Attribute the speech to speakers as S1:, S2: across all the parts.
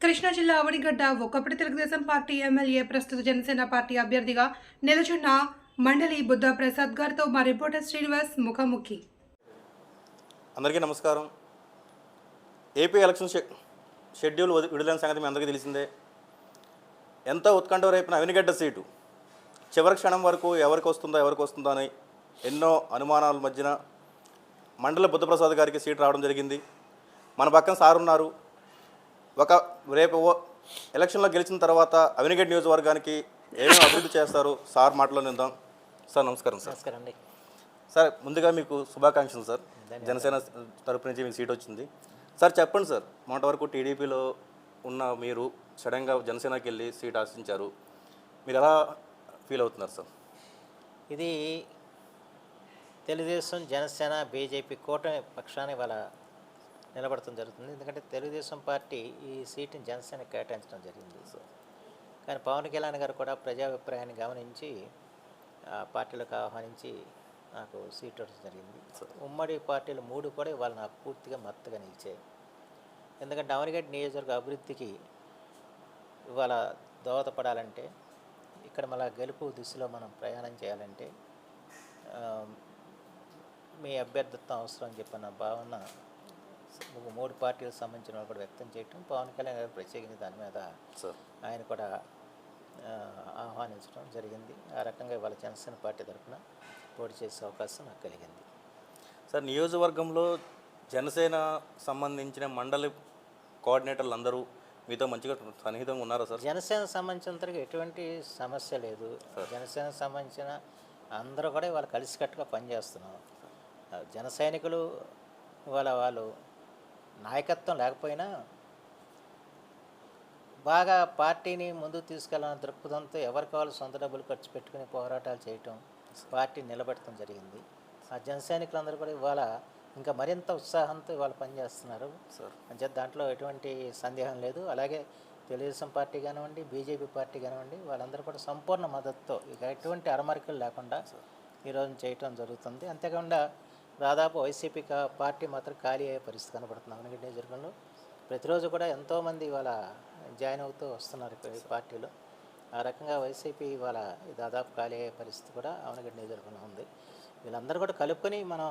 S1: కృష్ణా జిల్లా అవనిగడ్డ ఒకప్పటి Telugu Desam party MLA ప్రస్తుత జనసేన పార్టీ అభ్యర్థిగా నిలుచున్న మండలి బుద్ధ ప్రసాద్ గారితో మా రిపోర్టర్ శ్రీనివాస్ ముఖాముఖి.
S2: అందరికీ నమస్కారం. ఏపీ ఎలక్షన్ షెడ్యూల్ విడుదలైన సంగతి మీ అందరికీ తెలిసిందే. ఎంతో ఉత్కంఠ రేపిన అవనిగడ్డ సీటు చివరి క్షణం వరకు ఎవరికి వస్తుందో అని ఎన్నో అనుమానాల మధ్యన మండలి బుద్ధప్రసాద్ గారికి సీటు రావడం జరిగింది. మన పక్కన సార్ ఉన్నారు. రేపు ఎలక్షన్లో గెలిచిన తర్వాత అవనిగడ్డ నియోజకవర్గానికి ఏమేమి అభివృద్ధి చేస్తారు సార్ మాటలో నిందాం. సార్ నమస్కారం.
S3: నమస్కారం అండి.
S2: సార్ ముందుగా మీకు శుభాకాంక్షలు సార్. జనసేన తరపు నుంచి మీకు సీట్ వచ్చింది. సార్ చెప్పండి సార్, మొన్నటి వరకు టీడీపీలో ఉన్న మీరు సడన్గా జనసేనకి వెళ్ళి సీట్ ఆశించారు, మీరు ఎలా ఫీల్ అవుతున్నారు సార్?
S3: ఇది తెలుగుదేశం జనసేన బీజేపీ కూటమి పక్షాన్ని ఇవాళ నిలబడటం జరుగుతుంది. ఎందుకంటే తెలుగుదేశం పార్టీ ఈ సీటుని జనసేనకి కేటాయించడం జరిగింది సార్. కానీ పవన్ కళ్యాణ్ గారు కూడా ప్రజాభిప్రాయాన్ని గమనించి పార్టీలకు ఆహ్వానించి నాకు సీట్ ఇవ్వడం జరిగింది. ఉమ్మడి పార్టీలు 3 కూడా ఇవాళ నాకు పూర్తిగా మద్దతుగా నిలిచాయి. ఎందుకంటే అవనిగడ్డ నియోజకవర్గ అభివృద్ధికి ఇవాళ దోహదపడాలంటే, ఇక్కడ మళ్ళీ గెలుపు దిశలో మనం ప్రయాణం చేయాలంటే మీ అభ్యర్థిత్వం అవసరం అని చెప్పిన భావన 3 పార్టీలకు సంబంధించిన వాళ్ళు కూడా వ్యక్తం చేయటం, పవన్ కళ్యాణ్ గారు ప్రత్యేకించి దాని మీద ఆయన కూడా ఆహ్వానించడం జరిగింది. ఆ రకంగా ఇవాళ జనసేన పార్టీ తరఫున పోటీ చేసే అవకాశం నాకు కలిగింది.
S2: సార్, నియోజకవర్గంలో జనసేన సంబంధించిన మండలి కోఆర్డినేటర్లు అందరూ మీతో మంచిగా సన్నిహితంగా ఉన్నారా సార్?
S3: జనసేన సంబంధించినంతగా ఎటువంటి సమస్య లేదు. జనసేన సంబంధించిన అందరూ కూడా ఇవాళ కలిసికట్టుగా పనిచేస్తున్నాం. జన సైనికులు ఇవాళ వాళ్ళు నాయకత్వం లేకపోయినా బాగా పార్టీని ముందుకు తీసుకెళ్ళాలని దృక్పథంతో ఎవరికి వాళ్ళు సొంత డబ్బులు ఖర్చు పెట్టుకుని పోరాటాలు చేయటం, పార్టీ నిలబెట్టడం జరిగింది. ఆ జన సైనికులందరూ కూడా ఇవాళ ఇంకా మరింత ఉత్సాహంతో ఇవాళ పనిచేస్తున్నారు సార్. అంటే దాంట్లో ఎటువంటి సందేహం లేదు. అలాగే తెలుగుదేశం పార్టీ కానివ్వండి, బీజేపీ పార్టీ కానివ్వండి, వాళ్ళందరూ కూడా సంపూర్ణ మద్దతుతో ఇక ఎటువంటి అరమరికలు లేకుండా ఈరోజు చేయటం జరుగుతుంది. అంతేకాకుండా దాదాపు వైసీపీ పార్టీ మాత్రం ఖాళీ అయ్యే పరిస్థితి కనబడుతుంది. అవనిగడ్డ నియోజకవర్గంలో ప్రతిరోజు కూడా ఎంతోమంది ఇవాళ జాయిన్ అవుతూ వస్తున్నారు ఈ పార్టీలో. ఆ రకంగా వైసీపీ ఇవాళ దాదాపు ఖాళీ అయ్యే పరిస్థితి కూడా అవనిగడ్డ నియోజకవర్గంలో ఉంది. వీళ్ళందరూ కూడా కలుపుకొని మనం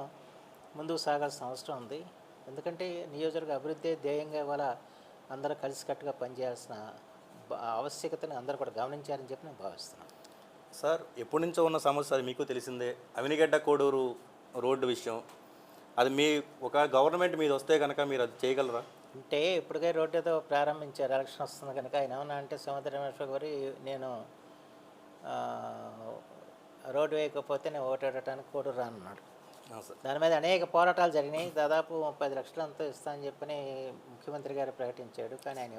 S3: ముందుకు సాగాల్సిన అవసరం ఉంది. ఎందుకంటే నియోజకవర్గ అభివృద్ధి ధ్యేయంగా ఇవాళ అందరూ కలిసికట్టుగా పనిచేయాల్సిన ఆవశ్యకతని అందరూ కూడా గమనించారని చెప్పి నేను భావిస్తున్నాను.
S2: సార్, ఎప్పటి నుంచో ఉన్న సమస్య అది మీకు తెలిసిందే. అవనిగడ్డ కోడూరు రోడ్డు విషయం, అది మీ ఒక గవర్నమెంట్ మీద వస్తే కనుక మీరు అది చేయగలరా?
S3: అంటే ఇప్పటికే రోడ్డు ఏదో ప్రారంభించారు, ఎలక్షన్ వస్తుంది కనుక. ఆయన ఏమన్నా అంటే సముద్ర రమేశ్వర గారు నేను రోడ్డు వేయకపోతే నేను ఓటు వేయడానికి కోడూరు రానున్నాడు. దాని మీద అనేక పోరాటాలు జరిగినాయి. దాదాపు 30 లక్షలంతా ఇస్తానని చెప్పని ముఖ్యమంత్రి గారు ప్రకటించాడు. కానీ ఆయన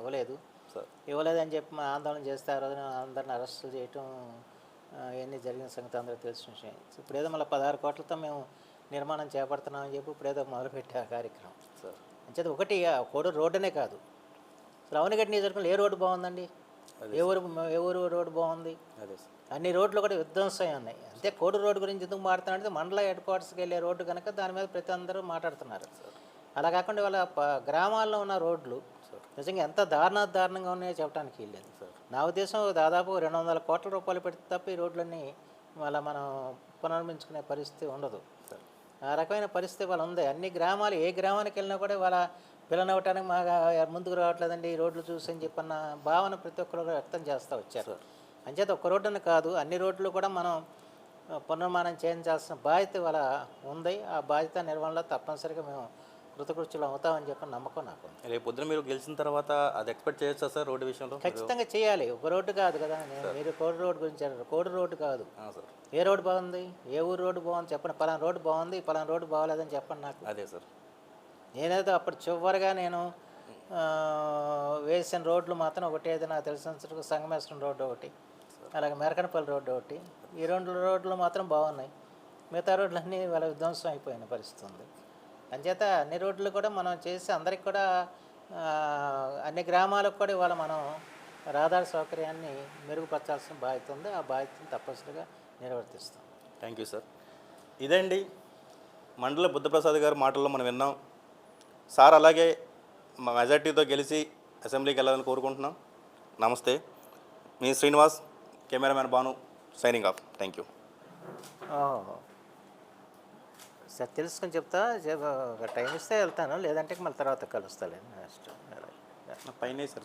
S3: ఇవ్వలేదని చెప్పి మా ఆందోళన చేస్తే ఆ రోజున అందరిని అరెస్టులు చేయటం ఇవన్నీ జరిగిన సంగతి అందరూ తెలిసిన విషయం. ఇప్పుడు ఏదో మళ్ళీ 16 కోట్లతో మేము నిర్మాణం చేపడుతున్నామని చెప్పి ఇప్పుడు ఏదో మొదలుపెట్టే ఆ కార్యక్రమం. అంచేది ఒకటి కోడూరు రోడ్డునే కాదు, అసలు అవనిగడ్డ నియోజకవర్గంలో ఏ రోడ్డు బాగుందండి? ఏ ఊరు రోడ్డు బాగుంది? అన్ని రోడ్లు కూడా విధ్వంసం ఉన్నాయి. అంతే కోడూరు రోడ్డు గురించి ఎందుకు మాట్లాడుతున్నారంటే మండల హెడ్ క్వార్టర్స్కి వెళ్ళే రోడ్డు కనుక దాని మీద ప్రతి అందరూ మాట్లాడుతున్నారు. అలా కాకుండా వాళ్ళ గ్రామాల్లో ఉన్న రోడ్లు నిజంగా ఎంత దారుణంగా ఉన్నాయో చెప్పడానికి వెళ్ళలేదు. నా ఉద్దేశం దాదాపు 200 కోట్ల రూపాయలు పెడితే తప్ప ఈ రోడ్లన్నీ మళ్ళీ మనం పునర్మించుకునే పరిస్థితి ఉండదు. ఆ రకమైన పరిస్థితి వాళ్ళ ఉంది. అన్ని గ్రామాలు ఏ గ్రామానికి వెళ్ళినా కూడా వాళ్ళ పిల్లనవ్వటానికి మాగా ముందుకు రావట్లేదండి ఈ రోడ్లు చూసి అని చెప్పన్న భావన ప్రతి ఒక్కరు వ్యక్తం చేస్తూ వచ్చారు. అంచేత ఒక్క రోడ్డుని కాదు, అన్ని రోడ్లు కూడా మనం పునర్నిర్మాణం చేయించాల్సిన బాధ్యత వాళ్ళ ఉంది. ఆ బాధ్యత నిర్వహణలో తప్పనిసరిగా మేము కృతకృత్యులు అవుతామని చెప్పి నమ్మకం నాకు.
S2: రేపు పొద్దున మీరు గెలిచిన తర్వాత అది ఎక్స్పెక్ట్ చేయొచ్చా సార్? రోడ్డు విషయంలో
S3: ఖచ్చితంగా చేయాలి. ఒక రోడ్డు కాదు కదా, మీరు కోడి రోడ్డు గురించి అన్నారు. కోడి రోడ్డు కాదు, ఏ రోడ్డు బాగుంది, ఏ ఊరు రోడ్డు బాగుంది చెప్పండి. పలానా రోడ్డు బాగుంది, పలానా రోడ్డు బాగోలేదని చెప్పండి నాకు.
S2: అదే సార్,
S3: నేనేదో అప్పుడు చివరిగా నేను వేసిన రోడ్లు మాత్రం ఒకటి, ఏదో నాకు తెలిసిన సంగమేశ్వరం రోడ్డు ఒకటి, అలాగే మెరకనపల్లి రోడ్డు ఒకటి, ఈ 2 రోడ్లు మాత్రం బాగున్నాయి. మిగతా రోడ్లన్నీ వాళ్ళ విధ్వంసం అయిపోయిన పరిస్థితి ఉంది. అంచేత అన్ని రోడ్లు కూడా మనం చేసి అందరికి కూడా అన్ని గ్రామాలకు కూడా ఇవాళ మనం రహదారి సౌకర్యాన్ని మెరుగుపరచాల్సిన బాధ్యత ఉంది. ఆ బాధ్యతను తప్పనిసరిగా నిర్వర్తిస్తాం.
S2: Thank you sir. ఇదండి మండలి బుద్ధప్రసాద్ గారి మాటల్లో మనం విన్నాం. సార్ అలాగే మెజార్టీతో గెలిచి అసెంబ్లీకి వెళ్ళాలని కోరుకుంటున్నాం. నమస్తే. మీ Srinivas, cameraman Bhanu, signing off. Thank you.
S3: Sir తెలుసుకొని చెప్తా, ఒక టైం ఇస్తే వెళ్తాను, లేదంటే మళ్ళీ తర్వాత కలుస్తాను. నెక్స్ట్
S2: పైన సార్